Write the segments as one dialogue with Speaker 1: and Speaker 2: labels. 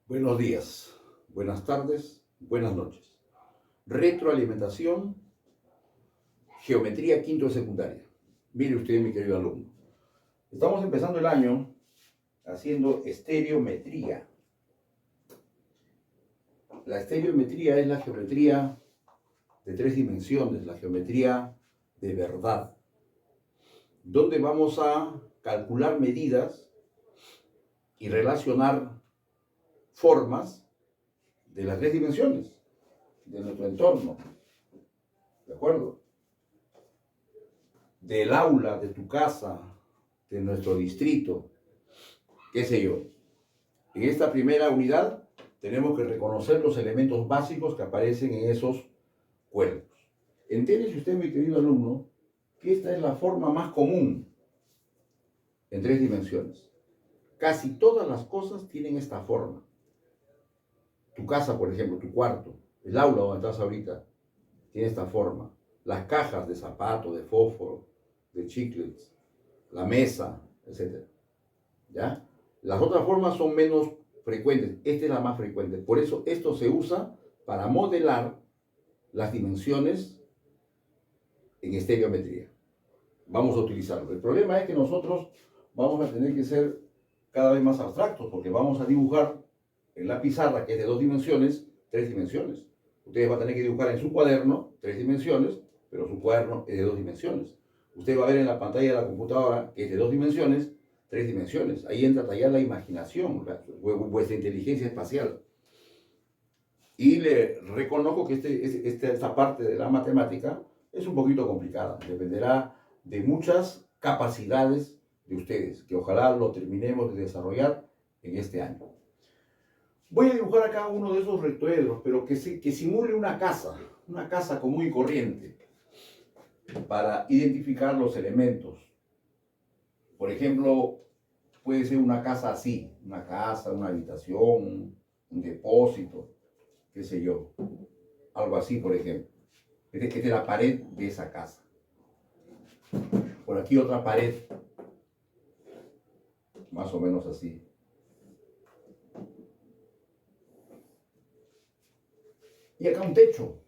Speaker 1: Buenos días, buenas tardes, buenas noches. Retroalimentación, geometría quinto de secundaria. Mire usted, mi querido alumno. Estamos empezando el año haciendo estereometría. La estereometría es la geometría de 3 dimensiones, la geometría de verdad, donde vamos a calcular medidas y relacionar formas de las 3 dimensiones de nuestro entorno, ¿de acuerdo? Del aula, de tu casa, de nuestro distrito, qué sé yo. En esta primera unidad tenemos que reconocer los elementos básicos que aparecen en esos cuerpos. Entiéndese usted, mi querido alumno, que esta es la forma más común en 3 dimensiones. Casi todas las cosas tienen esta forma. Tu casa, por ejemplo, tu cuarto, el aula donde estás ahorita, tiene esta forma. Las cajas de zapatos, de fósforo, de chiclets, la mesa, etc. ¿Ya? Las otras formas son menos frecuentes. Esta es la más frecuente. Por eso esto se usa para modelar las dimensiones en estereometría. Vamos a utilizarlo. El problema es que nosotros vamos a tener que ser cada vez más abstractos porque vamos a dibujar en la pizarra, que es de 2 dimensiones, 3 dimensiones. Ustedes van a tener que dibujar en su cuaderno 3 dimensiones, pero su cuaderno es de 2 dimensiones. Usted va a ver en la pantalla de la computadora que es de 2 dimensiones, 3 dimensiones. Ahí entra a tallar la imaginación, vuestra inteligencia espacial. Y le reconozco que esta parte de la matemática es un poquito complicada. Dependerá de muchas capacidades de ustedes, que ojalá lo terminemos de desarrollar en este año. Voy a dibujar acá uno de esos rectoedros, pero que simule una casa común y corriente, para identificar los elementos. Por ejemplo, puede ser una casa así, una casa, una habitación, un depósito, qué sé yo, algo así, por ejemplo. Esta es la pared de esa casa. Por aquí otra pared, más o menos así. Y acá un techo.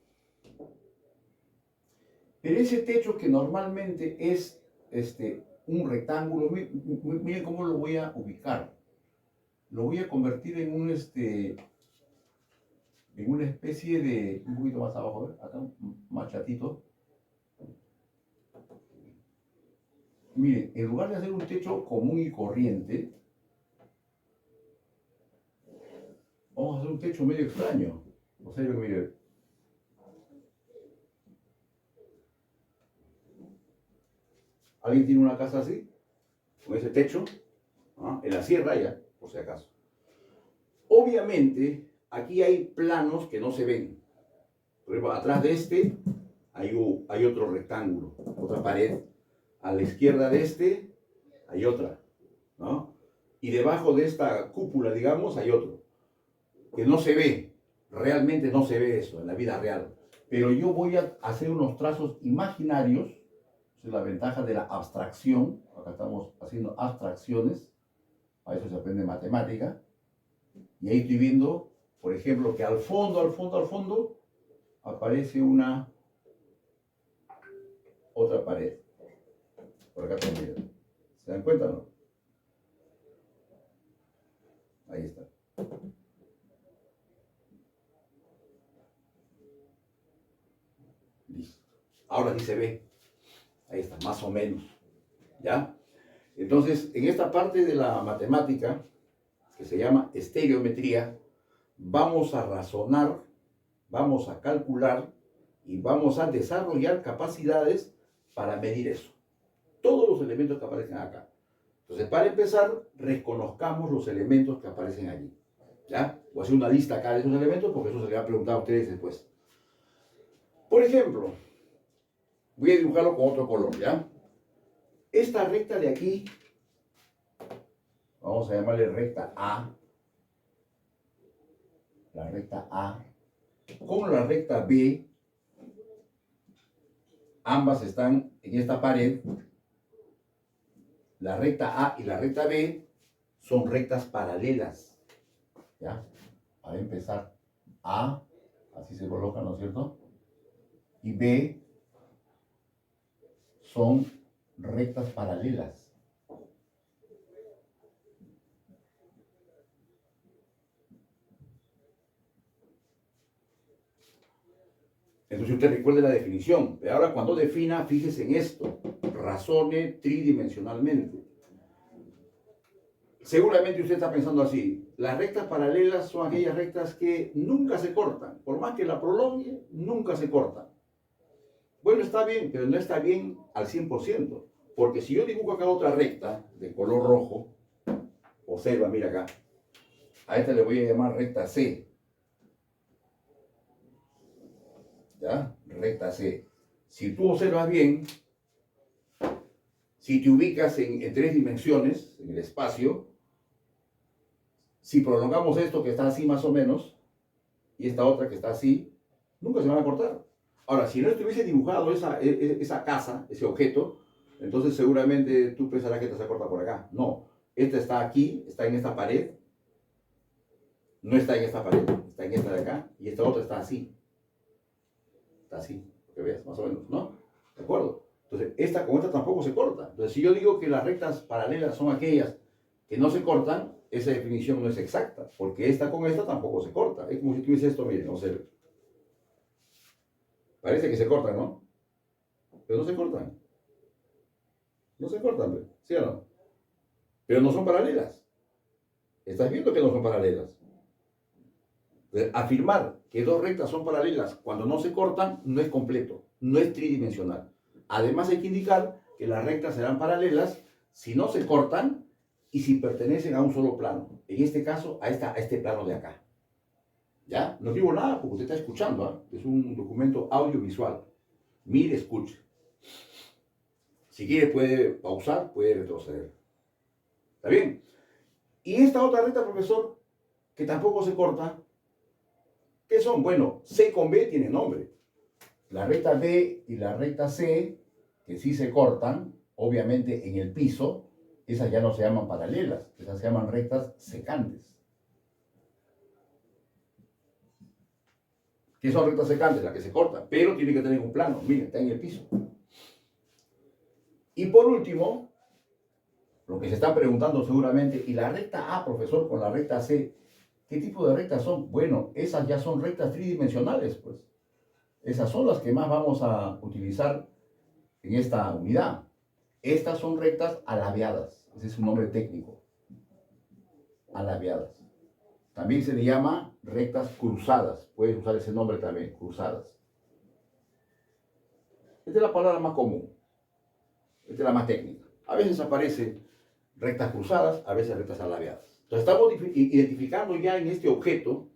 Speaker 1: Pero ese techo que normalmente es un rectángulo, miren cómo lo voy a ubicar. Lo voy a convertir en una especie de, un poquito más abajo, ¿ver? Acá, más chatito. Miren, en lugar de hacer un techo común y corriente, vamos a hacer un techo medio extraño. O sea, miren, ¿alguien tiene una casa así? Con ese techo, ¿ah? En la sierra ya, por si acaso. Obviamente, aquí hay planos que no se ven. Por ejemplo, atrás de hay otro rectángulo, otra pared. A la izquierda de hay otra, ¿no? Y debajo de esta cúpula, digamos, hay otro, que no se ve. Realmente no se ve eso en la vida real. Pero yo voy a hacer unos trazos imaginarios. Esa es la ventaja de la abstracción. Acá estamos haciendo abstracciones. A eso se aprende matemática. Y ahí estoy viendo, por ejemplo, que al fondo, aparece otra pared. Por acá también. ¿Se dan cuenta o no? Ahí está. Listo. Ahora sí se ve. Ahí está, más o menos. ¿Ya? Entonces, en esta parte de la matemática, que se llama estereometría, vamos a razonar, vamos a calcular y vamos a desarrollar capacidades para medir eso. Todos los elementos que aparecen acá. Entonces, para empezar, reconozcamos los elementos que aparecen allí. ¿Ya? Voy a hacer una lista acá de esos elementos porque eso se le va a preguntar a ustedes después. Por ejemplo, voy a dibujarlo con otro color, ¿ya? Esta recta de aquí, vamos a llamarle recta A. La recta A. Con la recta B, ambas están en esta pared. La recta A y la recta B son rectas paralelas, ¿ya? para empezar, A, así se coloca, ¿no es cierto? Y B son rectas paralelas. Entonces usted recuerde la definición. Pero ahora cuando defina, fíjese en esto. Razone tridimensionalmente. Seguramente usted está pensando así. Las rectas paralelas son aquellas rectas que nunca se cortan. Por más que la prolongue, nunca se cortan. Bueno, está bien, pero no está bien al 100%. Porque si yo dibujo acá otra recta de color rojo, observa, mira acá. A esta le voy a llamar recta C. ¿Ya? Recta C. Si tú observas bien, si te ubicas en 3 dimensiones, en el espacio, si prolongamos esto que está así más o menos, y esta otra que está así, nunca se van a cortar. Ahora, si no estuviese dibujado esa casa, ese objeto, entonces seguramente tú pensarás que esta se corta por acá. No, esta está aquí, está en esta pared, no está en esta pared, está en esta de acá, y esta otra está así. Está así, que veas, más o menos, ¿no? ¿De acuerdo? Entonces, esta con esta tampoco se corta. Entonces, si yo digo que las rectas paralelas son aquellas que no se cortan, esa definición no es exacta, porque esta con esta tampoco se corta. Es como si tuviese esto, miren, observen. Parece que se cortan, ¿no? Pero no se cortan. No se cortan, ¿sí o no? Pero no son paralelas. ¿Estás viendo que no son paralelas? Entonces, afirmar que dos rectas son paralelas cuando no se cortan no es completo, no es tridimensional. Además hay que indicar que las rectas serán paralelas si no se cortan y si pertenecen a un solo plano. En este caso, a este plano de acá. ¿Ya? No digo nada porque usted está escuchando, ¿eh? Es un documento audiovisual. Mire, escuche. Si quiere puede pausar, puede retroceder. ¿Está bien? Y esta otra recta, profesor, que tampoco se corta, ¿qué son? Bueno, C con B tiene nombre. La recta B y la recta C, que sí se cortan, obviamente en el piso, esas ya no se llaman paralelas, esas se llaman rectas secantes. ¿Qué son rectas secantes? Las que se cortan, pero tiene que tener un plano, miren, está en el piso. Y por último, lo que se están preguntando seguramente, ¿y la recta A, profesor, con la recta C, qué tipo de rectas son? Bueno, esas ya son rectas tridimensionales, pues. Esas son las que más vamos a utilizar en esta unidad. Estas son rectas alabeadas, ese es un nombre técnico. Alabeadas. También se le llama rectas cruzadas, puedes usar ese nombre también, cruzadas. Esta es la palabra más común, esta es la más técnica. A veces aparece rectas cruzadas, a veces rectas alabeadas. Entonces estamos identificando ya en este objeto,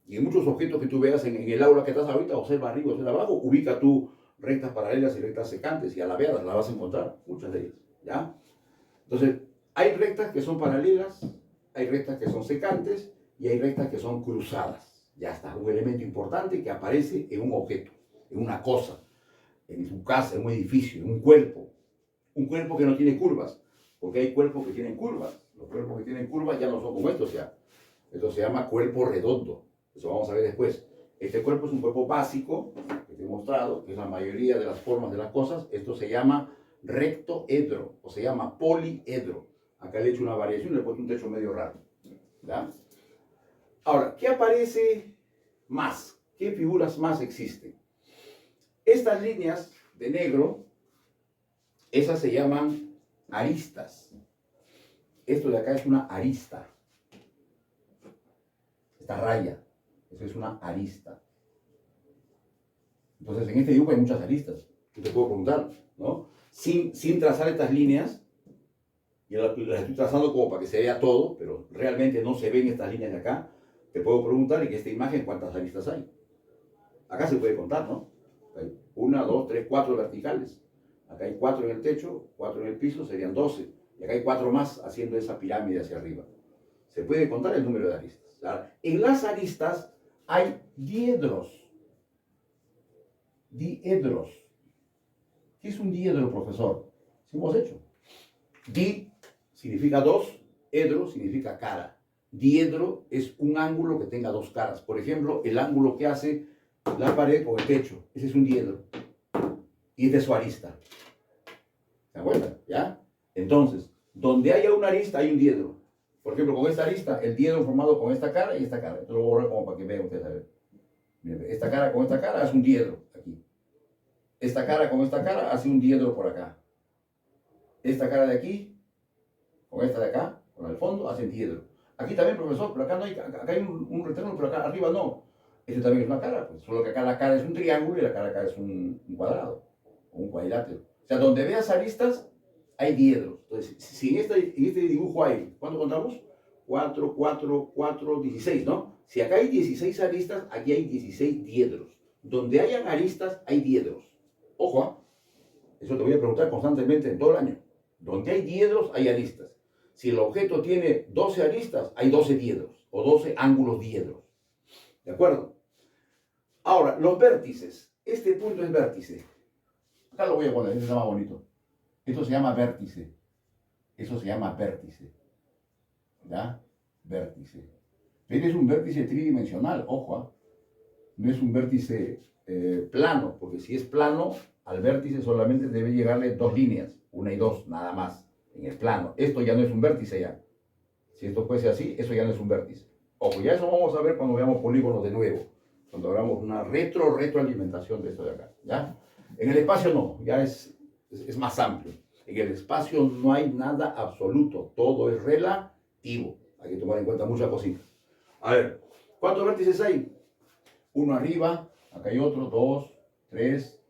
Speaker 1: y en muchos objetos que tú veas en el aula que estás ahorita, observa arriba, observa abajo, ubica tú rectas paralelas y rectas secantes y alabeadas, las vas a encontrar, muchas de ellas, ¿ya? Entonces, hay rectas que son paralelas, hay rectas que son secantes y hay rectas que son cruzadas. Ya está, un elemento importante que aparece en un objeto, en una cosa, en tu casa, en un edificio, en un cuerpo que no tiene curvas, porque hay cuerpos que tienen curvas. Los cuerpos que tienen curvas ya no son como estos ya. Esto se llama cuerpo redondo. Eso vamos a ver después. Este cuerpo es un cuerpo básico, que te he mostrado, que es la mayoría de las formas de las cosas. Esto se llama rectoedro, o se llama poliedro. Acá le he hecho una variación, le he puesto un techo medio raro. ¿Ya? Ahora, ¿qué aparece más? ¿Qué figuras más existen? Estas líneas de negro, esas se llaman aristas. Esto de acá es una arista. Esta raya, eso es una arista. Entonces, en este dibujo hay muchas aristas. Yo te puedo preguntar, ¿no? Sin trazar estas líneas, yo las estoy trazando como para que se vea todo, pero realmente no se ven estas líneas de acá. Te puedo preguntar en esta imagen cuántas aristas hay. Acá se puede contar, ¿no? Hay 1, 2, 3, 4 verticales. Acá hay 4 en el techo, 4 en el piso, serían 12. Y acá hay 4 más haciendo esa pirámide hacia arriba. Se puede contar el número de aristas. En las aristas hay diedros. Diedros. ¿Qué es un diedro, profesor? Sí hemos hecho. Di significa dos, edro significa cara. Diedro es un ángulo que tenga dos caras. Por ejemplo, el ángulo que hace la pared con el techo. Ese es un diedro. Y es de su arista. ¿Se acuerdan? ¿Ya? Entonces, donde haya una arista hay un diedro. Por ejemplo, con esta arista, el diedro formado con esta cara y esta cara. Esto lo voy a borrar como para que vean ustedes. A ver. Miren, esta cara con esta cara hace un diedro aquí. Esta cara con esta cara hace un diedro por acá. Esta cara de aquí, con esta de acá, con la del fondo, hace diedro. Aquí también, profesor, pero acá no hay, acá hay un rectángulo, pero acá arriba no. Este también es una cara, pues, solo que acá la cara es un triángulo y la cara acá es un cuadrado, o un cuadrilátero. O sea, donde veas aristas, hay diedros. Entonces, si en este dibujo hay, ¿cuánto contamos? 4, 4, 4, 16, ¿no? Si acá hay 16 aristas, aquí hay 16 diedros. Donde hayan aristas, hay diedros. Ojo, ¿eh? Eso te voy a preguntar constantemente en todo el año. Donde hay diedros, hay aristas. Si el objeto tiene 12 aristas, hay 12 diedros o 12 ángulos diedros. ¿De acuerdo? Ahora, los vértices. Este punto es vértice. Acá lo voy a poner, este está más bonito. Esto se llama vértice. Eso se llama vértice. ¿Ya? Vértice. Pero es un vértice tridimensional, ojo. No es un vértice plano, porque si es plano, al vértice solamente debe llegarle dos líneas, una y dos, nada más, en el plano. Esto ya no es un vértice ya. Si esto fuese así, eso ya no es un vértice. Ojo, ya eso vamos a ver cuando veamos polígonos de nuevo, cuando hagamos una retroalimentación de esto de acá, ¿ya? En el espacio no, ya es más amplio. En el espacio no hay nada absoluto, todo es relativo. Hay que tomar en cuenta muchas cositas. A ver, ¿cuántos vértices hay? Uno arriba, acá hay otro, 2, 3,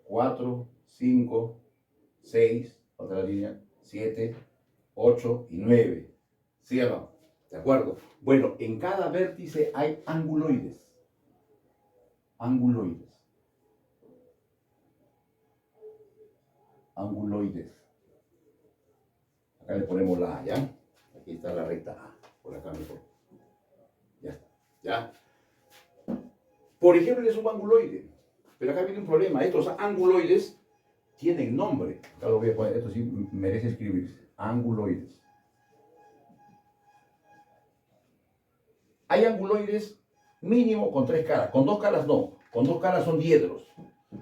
Speaker 1: 4, 5, 6, otra línea, 7, 8 y 9. ¿Sí o no? ¿De acuerdo? Bueno, en cada vértice hay anguloides. Anguloides. Anguloides. Acá le ponemos la A, ¿ya? Aquí está la recta A. Por acá mejor. Ya está. ¿Ya? Por ejemplo, es un anguloide. Pero acá viene un problema. Estos anguloides tienen nombre. Acá lo voy a poner. Esto sí merece escribirse. Anguloides. Hay anguloides mínimo con 3 caras. Con 2 caras no. Con 2 caras son diedros.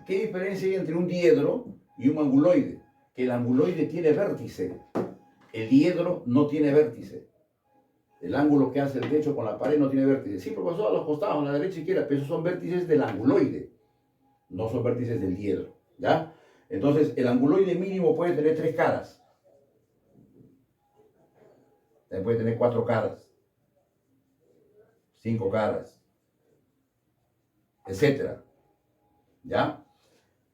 Speaker 1: ¿Qué diferencia hay entre un diedro y un anguloide? Que el anguloide tiene vértice. El diedro no tiene vértice. El ángulo que hace el techo con la pared no tiene vértice. Sí, profesor, a los costados, a la derecha y izquierda, pero esos son vértices del anguloide. No son vértices del diedro. ¿Ya? Entonces, el anguloide mínimo puede tener 3 caras. También puede tener 4 caras. 5 caras. Etcétera. ¿Ya?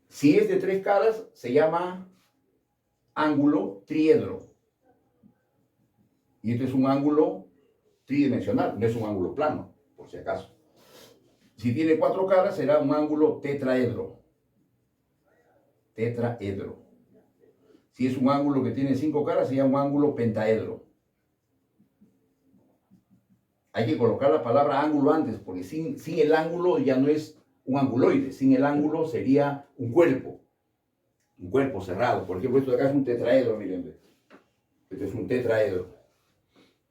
Speaker 1: Si es de 3 caras, se llama ángulo triedro. Y esto es un ángulo tridimensional, no es un ángulo plano, por si acaso. Si tiene 4 caras, será un ángulo tetraedro. Tetraedro. Si es un ángulo que tiene 5 caras, sería un ángulo pentaedro. Hay que colocar la palabra ángulo antes, porque sin el ángulo ya no es un anguloide. Sin el ángulo sería un cuerpo. Un cuerpo cerrado. Por ejemplo, esto de acá es un tetraedro, miren. Este es un tetraedro.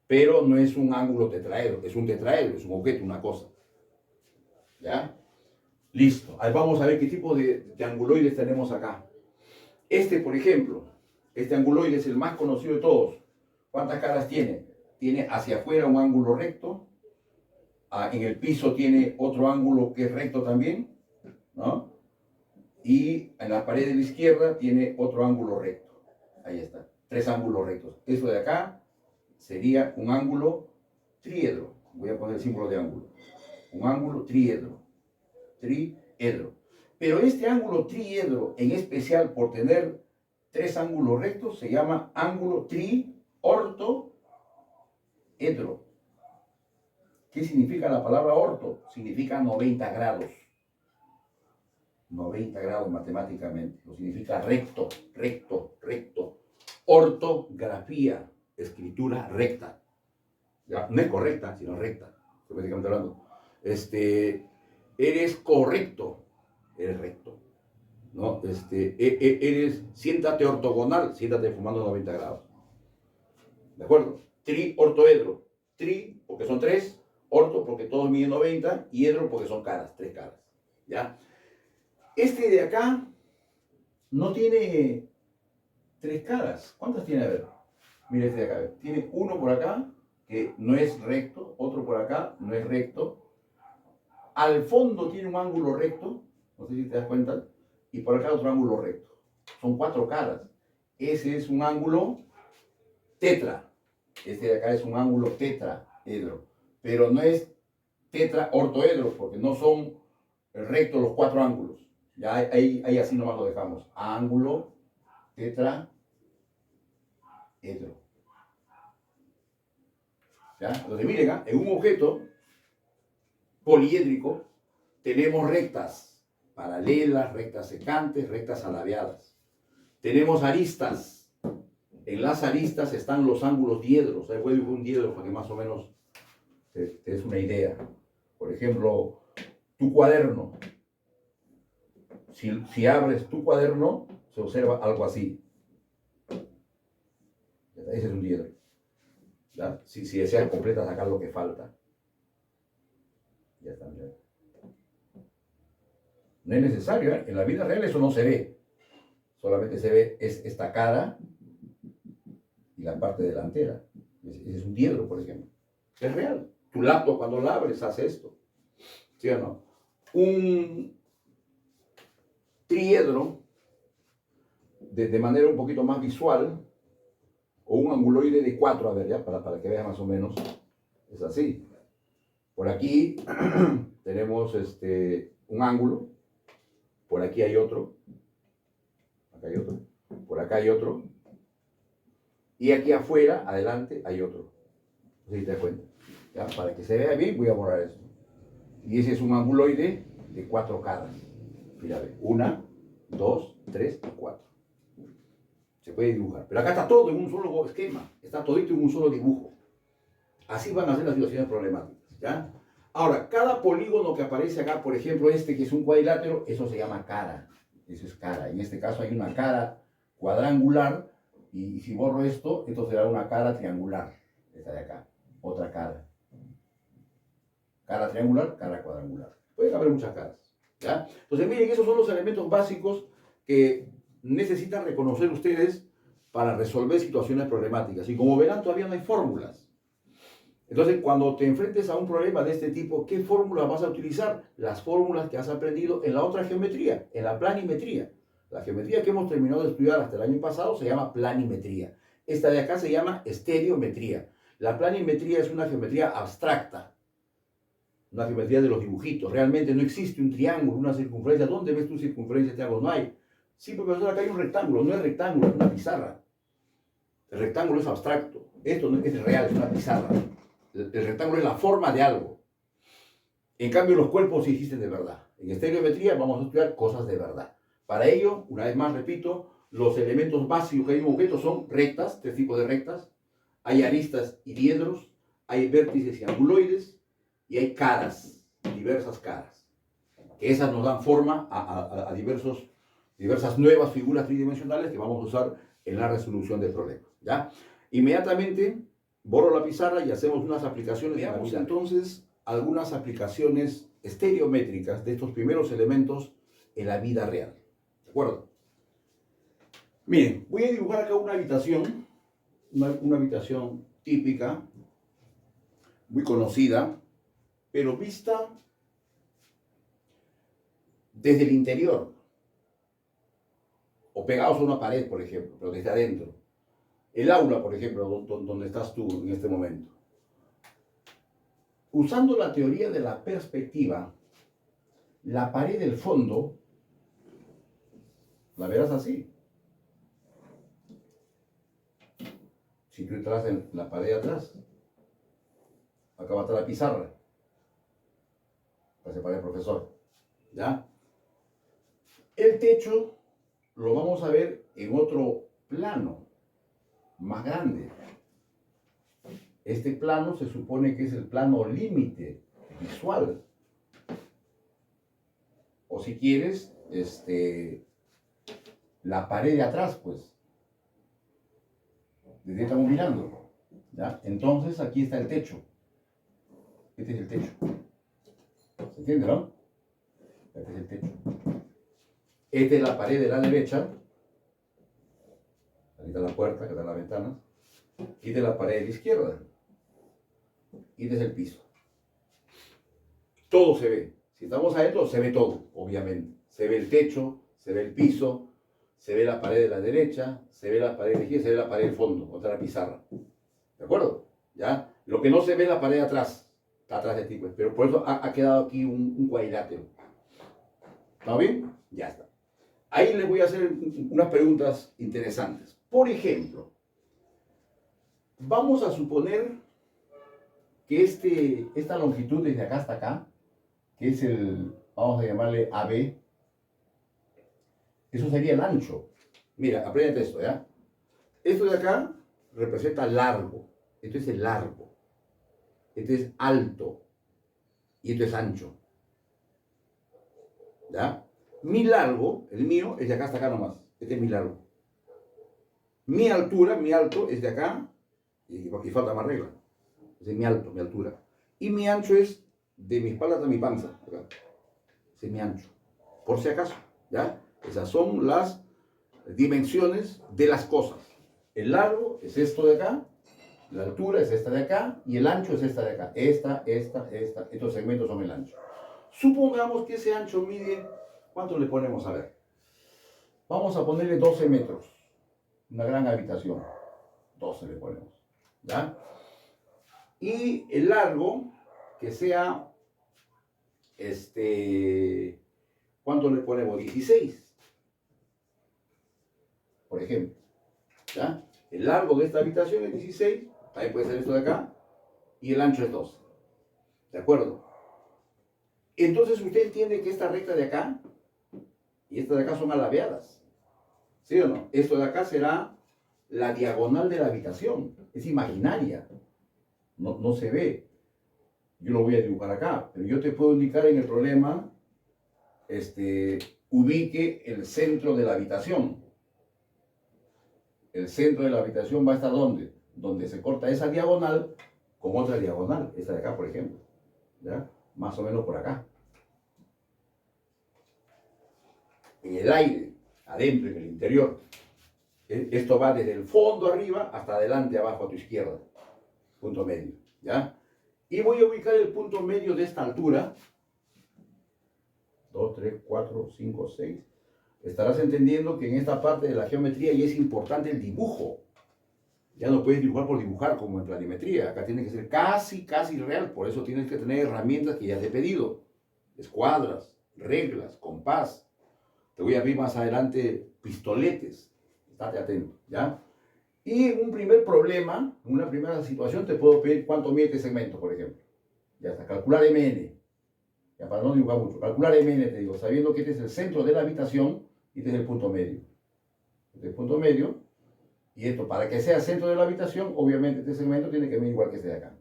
Speaker 1: Pero no es un ángulo tetraedro, es un tetraedro, es un objeto, una cosa. ¿Ya? Listo. Ahí vamos a ver qué tipo de anguloides tenemos acá. Este, por ejemplo, este anguloide es el más conocido de todos. ¿Cuántas caras tiene? Tiene hacia afuera un ángulo recto. En el piso tiene otro ángulo que es recto también, ¿no? Y en la pared de la izquierda tiene otro ángulo recto. Ahí está. 3 ángulos rectos. Eso de acá sería un ángulo triedro. Voy a poner el símbolo de ángulo. Un ángulo triedro. Triedro. Pero este ángulo triedro, en especial por tener 3 ángulos rectos, se llama ángulo triortoedro. ¿Qué significa la palabra orto? Significa 90 grados. 90 grados matemáticamente. Lo significa recto, recto, recto. Ortografía, escritura recta. ¿Ya? No es correcta, sino recta. Prácticamente hablando. Eres correcto, eres recto. ¿No? Siéntate ortogonal, siéntate fumando 90 grados. ¿De acuerdo? Triortoedro. tri, porque son 3, orto, porque todos miden 90, y edro, porque son caras, 3 caras. ¿Ya? Este de acá no tiene 3 caras. ¿Cuántas tiene? A ver, mira este de acá. A ver. Tiene uno por acá, que no es recto, otro por acá, no es recto. Al fondo tiene un ángulo recto, no sé si te das cuenta, y por acá otro ángulo recto. Son 4 caras. Ese es un ángulo tetra. Este de acá es un ángulo tetraedro. Pero no es tetraortoedro, porque no son rectos los 4 ángulos. Ya ahí así nomás lo dejamos. Ángulo tetraedro. ¿Ya? Entonces miren, en un objeto poliédrico tenemos rectas paralelas, rectas secantes, rectas alabeadas. Tenemos aristas. En las aristas están los ángulos diedros. Ahí voy a dibujar un diedro para que más o menos te des una idea. Por ejemplo, tu cuaderno. Si abres tu cuaderno, se observa algo así. Ese es un diedro. ¿Ya? Si deseas completa, sacar lo que falta. Ya está. Ya. No es necesario, ¿eh? En la vida real eso no se ve. Solamente se ve esta cara y la parte delantera. Ese es un diedro, por ejemplo. Es real. Tu laptop cuando la abres hace esto. ¿Sí o no? Un triedro, de manera un poquito más visual, o un anguloide de 4, a ver, ya, para que veas más o menos, es así. Por aquí tenemos un ángulo, por aquí hay otro, acá hay otro, por acá hay otro, y aquí afuera, adelante, hay otro. No sé si te das cuenta. ¿Ya? Para que se vea bien, voy a borrar esto. Y ese es un anguloide de 4 caras. Mira, 1, 2, 3 y 4. Se puede dibujar. Pero acá está todo en un solo esquema. Está todito en un solo dibujo. Así van a ser las situaciones problemáticas. ¿Ya? Ahora, cada polígono que aparece acá, por ejemplo, este que es un cuadrilátero, eso se llama cara. Eso es cara. En este caso hay una cara cuadrangular. Y si borro esto será una cara triangular. Esta de acá. Otra cara. Cara triangular, cara cuadrangular. Pueden haber muchas caras. ¿Ya? Entonces, miren, esos son los elementos básicos que necesitan reconocer ustedes para resolver situaciones problemáticas. Y como verán, todavía no hay fórmulas. Entonces, cuando te enfrentes a un problema de este tipo, ¿qué fórmulas vas a utilizar? Las fórmulas que has aprendido en la otra geometría, en la planimetría. La geometría que hemos terminado de estudiar hasta el año pasado se llama planimetría. Esta de acá se llama estereometría. La planimetría es una geometría abstracta, una geometría de los dibujitos. Realmente no existe un triángulo, una circunferencia. ¿Dónde ves tu circunferencia, triángulo? No hay. Sí, profesor, acá hay un rectángulo. No es rectángulo, es una pizarra. El rectángulo es abstracto. Esto no es real, es una pizarra. El rectángulo es la forma de algo. En cambio, los cuerpos sí existen de verdad. En estereometría vamos a estudiar cosas de verdad. Para ello, una vez más repito, los elementos básicos que hay en un objeto son rectas, 3 tipos de rectas. Hay aristas y diedros, hay vértices y anguloides, y hay caras, diversas caras. Que esas nos dan forma a diversas nuevas figuras tridimensionales que vamos a usar en la resolución de problemas. ¿Ya? Inmediatamente borro la pizarra y hacemos unas aplicaciones. Veamos entonces algunas aplicaciones estereométricas de estos primeros elementos en la vida real. ¿De acuerdo? Miren, voy a dibujar acá una habitación, una habitación típica, muy conocida, pero vista desde el interior, o pegados a una pared, por ejemplo, pero desde adentro. El aula, por ejemplo, donde estás tú en este momento. Usando la teoría de la perspectiva, la pared del fondo la verás así. Si tú entras en la pared de atrás, acá va a estar la pizarra, para separar el profesor. ¿Ya? El techo lo vamos a ver en otro plano, más grande. Este plano se supone que es el plano límite visual. O si quieres, la pared de atrás, pues. Desde ahí estamos mirando. ¿Ya? Entonces aquí está el techo. Este es el techo. ¿Se entiende, no? Este es el techo. Esta es la pared de la derecha. Aquí está la puerta, acá están las ventanas. Y esta es la pared de la izquierda. Y este es el piso. Todo se ve. Si estamos adentro, se ve todo, obviamente. Se ve el techo, se ve el piso, se ve la pared de la derecha, se ve la pared de la izquierda, se ve la pared del fondo, otra la pizarra. ¿De acuerdo? ¿Ya? Lo que no se ve es la pared de atrás. Está atrás de ti, pues. Pero por eso ha quedado aquí un cuadrilátero. ¿Está bien? Ya está. Ahí les voy a hacer unas preguntas interesantes. Por ejemplo, vamos a suponer que esta longitud desde acá hasta acá, que es vamos a llamarle AB, eso sería el ancho. Mira, aprende esto, ¿ya? Esto de acá representa largo. Esto es el largo. Este es alto. Y esto es ancho. ¿Ya? Mi largo, el mío, es de acá hasta acá nomás. Este es mi largo. Mi altura, mi alto, es de acá. Y falta más regla. Ese es mi alto, mi altura. Y mi ancho es de mi espalda hasta mi panza. Acá. Ese es mi ancho. Por si acaso. ¿Ya? Esas son las dimensiones de las cosas. El largo es esto de acá. La altura es esta de acá. Y el ancho es esta de acá. Esta. Estos segmentos son el ancho. Supongamos que ese ancho mide... ¿Cuánto le ponemos? A ver. Vamos a ponerle 12 metros. Una gran habitación. 12 le ponemos. ¿Ya? Y el largo, que sea, ¿cuánto le ponemos? 16. Por ejemplo. ¿Ya? El largo de esta habitación es 16. También puede ser esto de acá. Y el ancho es 12. ¿De acuerdo? Entonces usted entiende que esta recta de acá y esta de acá son alabeadas. ¿Sí o no? Esto de acá será la diagonal de la habitación. Es imaginaria. No se ve. Yo lo voy a dibujar acá. Pero yo te puedo indicar en el problema, ubique el centro de la habitación. El centro de la habitación va a estar ¿dónde? Donde se corta esa diagonal con otra diagonal. Esta de acá, por ejemplo. ¿Ya? Más o menos por acá. En el aire, adentro, en el interior. Esto va desde el fondo arriba hasta adelante, abajo, a tu izquierda. Punto medio. ¿Ya? Y voy a ubicar el punto medio de esta altura. 2, 3, 4, 5, 6. Estarás entendiendo que en esta parte de la geometría ya es importante el dibujo. Ya no puedes dibujar por dibujar como en planimetría. Acá tiene que ser casi real. Por eso tienes que tener herramientas que ya te he pedido. Escuadras, reglas, compás. Te voy a abrir más adelante pistoletes. Estate atento, ¿ya? Y en un primer problema, en una primera situación, te puedo pedir cuánto mide este segmento, por ejemplo. Ya está, calcular MN. Ya para no dibujar mucho. Calcular MN, te digo, sabiendo que este es el centro de la habitación y este es el punto medio. Este es el punto medio. Y esto, para que sea centro de la habitación, obviamente este segmento tiene que medir igual que este de acá.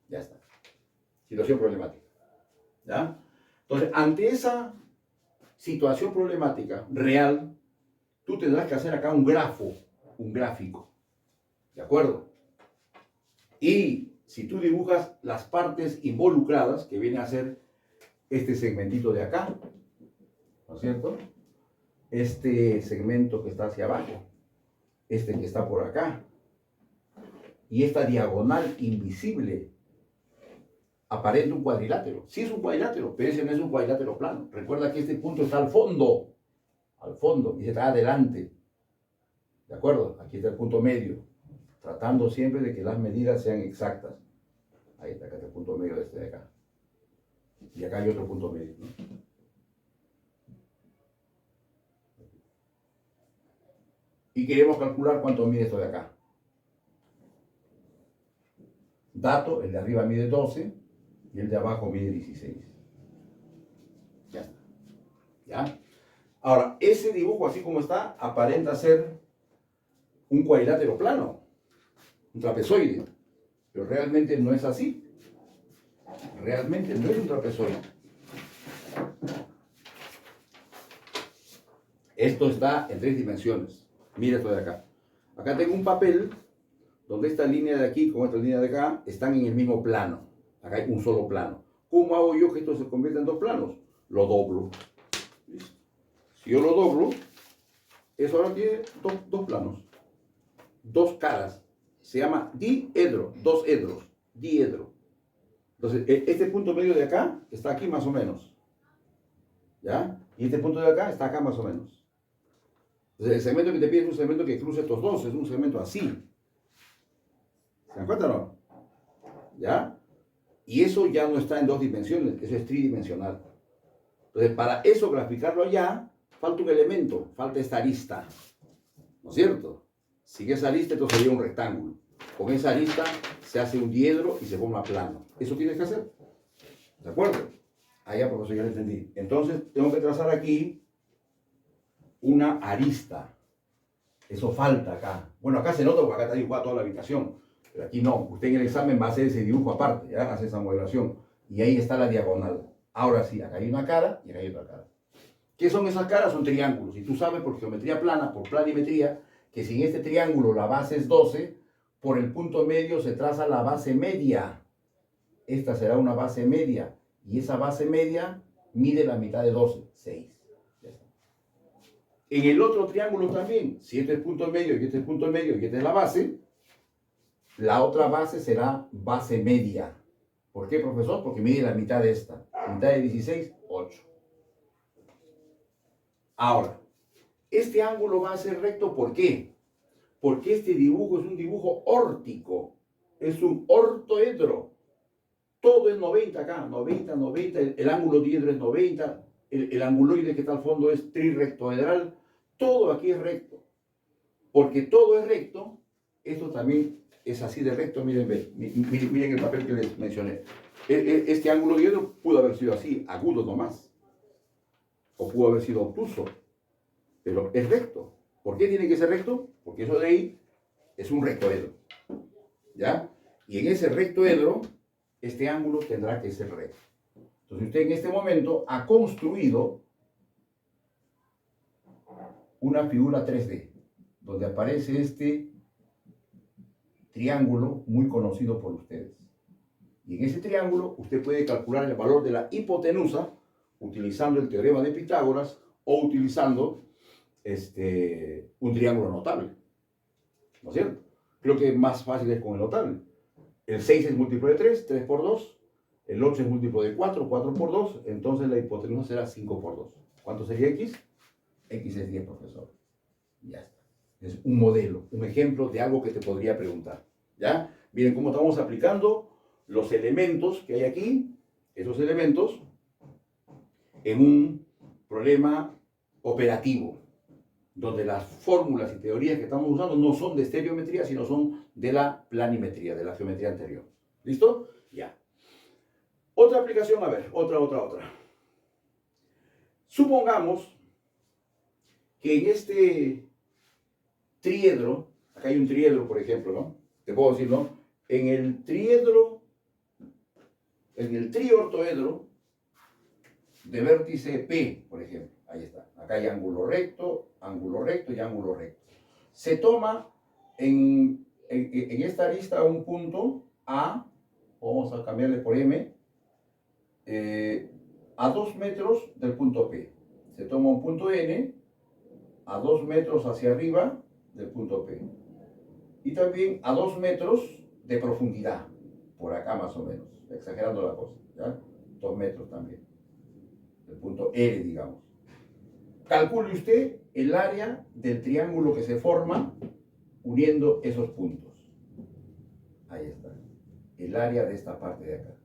Speaker 1: Ya está. Situación problemática. ¿Ya? Entonces, ante esa situación problemática real, tú tendrás que hacer acá un gráfico. ¿De acuerdo? Y si tú dibujas las partes involucradas, que viene a ser este segmentito de acá, ¿no es cierto? Este segmento que está hacia abajo, este que está por acá, y esta diagonal invisible, aparenta un cuadrilátero. Sí es un cuadrilátero, pero ese no es un cuadrilátero plano. Recuerda que este punto está al fondo, y se está adelante. ¿De acuerdo? Aquí está el punto medio, tratando siempre de que las medidas sean exactas. Ahí está, acá está el punto medio de este de acá. Y acá hay otro punto medio, ¿no? Y queremos calcular cuánto mide esto de acá. Dato, el de arriba mide 12 y el de abajo mide 16. Ya está. ¿Ya? Ahora, ese dibujo así como está, aparenta ser un cuadrilátero plano, un trapezoide, pero realmente no es así. Realmente no es un trapezoide. Esto está en 3 dimensiones. Mira esto de acá. Acá tengo un papel donde esta línea de aquí con esta línea de acá están en el mismo plano. Acá hay un solo plano. ¿Cómo hago yo que esto se convierta en dos planos? Lo doblo. ¿Listo? Si yo lo doblo, eso ahora tiene dos planos, dos caras. Se llama diedro, dos edros, diedro. Entonces, este punto medio de acá está aquí más o menos. ¿Ya? Y este punto de acá está acá más o menos. Entonces, el segmento que te pide es un segmento que cruce estos dos, es un segmento así. ¿Se dan cuenta o no? ¿Ya? Y eso ya no está en dos dimensiones, eso es tridimensional. Entonces, para eso graficarlo allá, falta un elemento, falta esta arista. ¿No es cierto? Sin esa arista, entonces sería un rectángulo. Con esa arista se hace un diedro y se forma plano. Eso tienes que hacer. ¿De acuerdo? Ah, ya, profesor, ya lo entendí. Entonces, tengo que trazar aquí una arista. Eso falta acá. Bueno, acá se nota porque acá está dibujada toda la habitación. Pero aquí no. Usted en el examen va a hacer ese dibujo aparte, ¿ya? Hace esa modelación. Y ahí está la diagonal. Ahora sí, acá hay una cara y acá hay otra cara. ¿Qué son esas caras? Son triángulos. Y tú sabes por geometría plana, por planimetría, que si en este triángulo la base es 12, por el punto medio se traza la base media. Esta será una base media. Y esa base media mide la mitad de 12, 6. Ya está. En el otro triángulo también, si este es punto medio y este es punto medio y esta es la base, la otra base será base media. ¿Por qué, profesor? Porque mide la mitad de esta. La mitad de 16, 8. Ahora, este ángulo va a ser recto, ¿por qué? Porque este dibujo es un dibujo órtico, es un ortoedro. Todo es 90 acá, 90, 90, el ángulo diedro es 90, el anguloide que está al fondo es trirrectoedral, todo aquí es recto. Porque todo es recto, esto también es así de recto, miren, miren el papel que les mencioné. Este ángulo diedro pudo haber sido así, agudo nomás, o pudo haber sido obtuso, pero es recto. ¿Por qué tiene que ser recto? Porque eso de ahí es un rectoedro, ¿ya? Y en ese rectoedro, este ángulo tendrá que ser recto. Entonces usted en este momento ha construido una figura 3D, donde aparece este triángulo muy conocido por ustedes. Y en ese triángulo usted puede calcular el valor de la hipotenusa utilizando el teorema de Pitágoras o utilizando un triángulo notable. ¿No es cierto? Creo que más fácil es con el notable. El 6 es múltiplo de 3, 3 por 2. El 8 es múltiplo de 4, 4 por 2. Entonces la hipotenusa será 5 por 2. ¿Cuánto sería X? X es 10, profesor. Ya está. Es un modelo, un ejemplo de algo que te podría preguntar. ¿Ya? Miren cómo estamos aplicando los elementos que hay aquí, esos elementos, en un problema operativo, donde las fórmulas y teorías que estamos usando no son de estereometría, sino son de la planimetría, de la geometría anterior. ¿Listo? Ya. Otra aplicación, a ver, otra. Supongamos que en este triedro, acá hay un triedro, por ejemplo, ¿no? Te puedo decir, ¿no? En el triortoedro de vértice P, por ejemplo, ahí está. Acá hay ángulo recto y ángulo recto. Se toma en esta arista un punto A, vamos a cambiarle por M, a 2 metros del punto P. Se toma un punto N a 2 metros hacia arriba del punto P. Y también a 2 metros de profundidad, por acá más o menos, exagerando la cosa, ¿ya? 2 metros también, del punto R, digamos. Calcule usted el área del triángulo que se forma uniendo esos puntos. Ahí está, el área de esta parte de acá.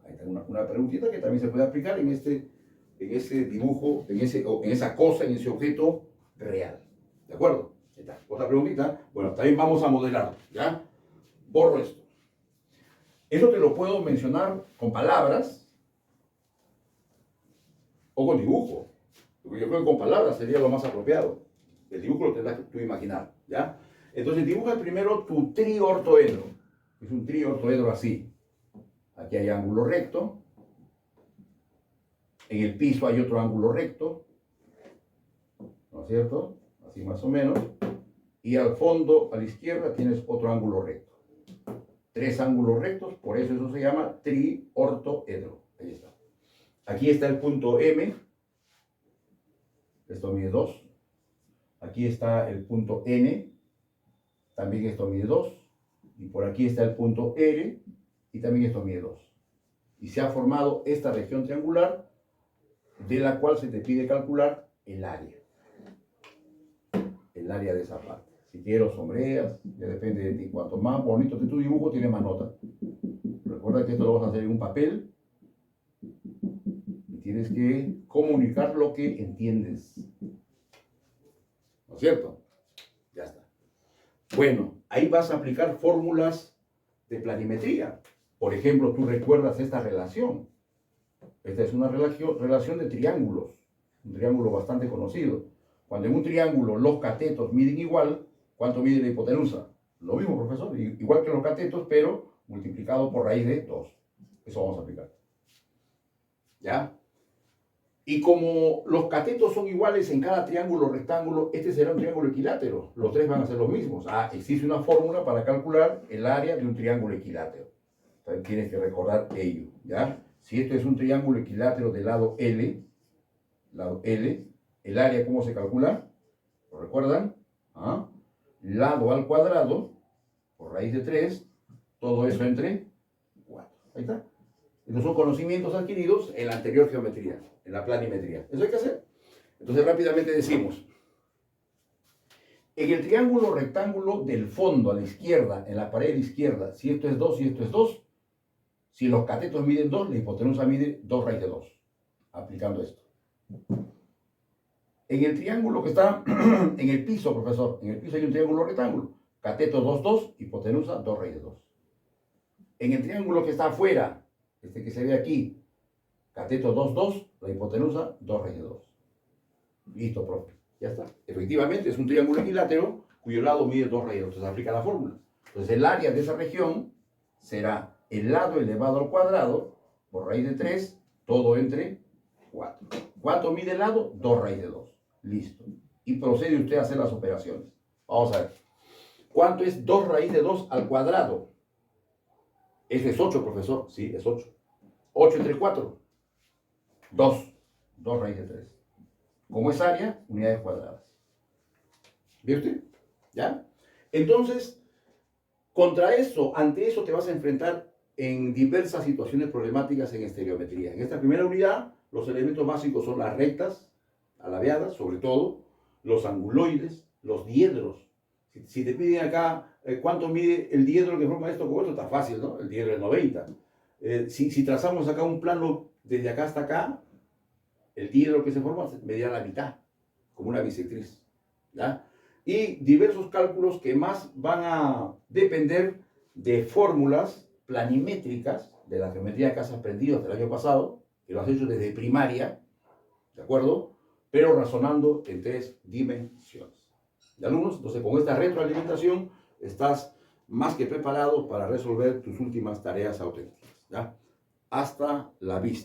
Speaker 1: Ahí está una preguntita que también se puede aplicar en ese dibujo, en esa cosa, en ese objeto real. ¿De acuerdo? Ahí está. Otra preguntita. Bueno, también vamos a modelar, ¿ya? Borro esto. Eso te lo puedo mencionar con palabras o con dibujo. Porque yo creo que con palabras sería lo más apropiado. El dibujo lo tendrás que tú imaginar, ¿ya? Entonces dibuja primero tu triortoedro. Es un triortoedro así. Aquí hay ángulo recto. En el piso hay otro ángulo recto. ¿No es cierto? Así más o menos. Y al fondo, a la izquierda, tienes otro ángulo recto. 3 ángulos rectos, por eso se llama triortoedro. Ahí está. Aquí está el punto M, esto mide 2. Aquí está el punto N, también esto mide 2. Y por aquí está el punto R, y también esto mide 2. Y se ha formado esta región triangular, de la cual se te pide calcular el área. El área de esa parte. Si quieres sombreas, ya depende de ti. Cuanto más bonito esté tu dibujo, tiene más nota. Recuerda que esto lo vas a hacer en un papel. Y tienes que comunicar lo que entiendes. ¿No es cierto? Ya está. Bueno, ahí vas a aplicar fórmulas de planimetría. Por ejemplo, tú recuerdas esta relación. Esta es una relación de triángulos. Un triángulo bastante conocido. Cuando en un triángulo los catetos miden igual, ¿cuánto mide la hipotenusa? Lo mismo, profesor, igual que los catetos, pero multiplicado por raíz de 2. Eso vamos a aplicar. ¿Ya? Y como los catetos son iguales en cada triángulo rectángulo, este será un triángulo equilátero. Los 3 van a ser los mismos. Existe una fórmula para calcular el área de un triángulo equilátero. Entonces tienes que recordar ello. ¿Ya? Si esto es un triángulo equilátero del lado L, el área, ¿cómo se calcula? ¿Lo recuerdan? Lado al cuadrado, por raíz de 3, todo eso entre 4. Ahí está. Estos son conocimientos adquiridos en la anterior geometría, en la planimetría. Eso hay que hacer. Entonces rápidamente decimos, en el triángulo rectángulo del fondo a la izquierda, en la pared izquierda, si esto es 2 y esto es 2, si los catetos miden 2, la hipotenusa mide 2 raíz de 2. Aplicando esto. En el triángulo que está en el piso, profesor, en el piso hay un triángulo rectángulo. Cateto 2, 2, hipotenusa 2 raíz de 2. En el triángulo que está afuera, este que se ve aquí, cateto 2, 2, la hipotenusa 2 raíz de 2. Listo, profe. Ya está. Efectivamente, es un triángulo equilátero cuyo lado mide 2 raíz de 2. Entonces aplica la fórmula. Entonces el área de esa región será el lado elevado al cuadrado por raíz de 3, todo entre 4. ¿Cuánto mide el lado? 2 raíz de 2. Listo. Y procede usted a hacer las operaciones. Vamos a ver. ¿Cuánto es 2 raíz de 2 al cuadrado? Ese es 8, profesor. Sí, es 8. 8 entre 4. 2. 2 raíz de 3. Como es área, unidades cuadradas. ¿Ve usted? ¿Ya? Entonces, contra eso, ante eso te vas a enfrentar en diversas situaciones problemáticas en estereometría. En esta primera unidad, los elementos básicos son las rectas, alabeadas, sobre todo, los anguloides, los diedros. Si te piden acá cuánto mide el diedro que forma esto con esto, está fácil, ¿no? El diedro es 90. Si trazamos acá un plano desde acá hasta acá, el diedro que se forma medirá la mitad, como una bisectriz. ¿Ya? Y diversos cálculos que más van a depender de fórmulas planimétricas de la geometría que has aprendido hasta el año pasado, que lo has hecho desde primaria, ¿de acuerdo? Pero razonando en 3 dimensiones. ¿De alumnos? Entonces, con esta retroalimentación estás más que preparado para resolver tus últimas tareas auténticas. ¿Ya? Hasta la vista.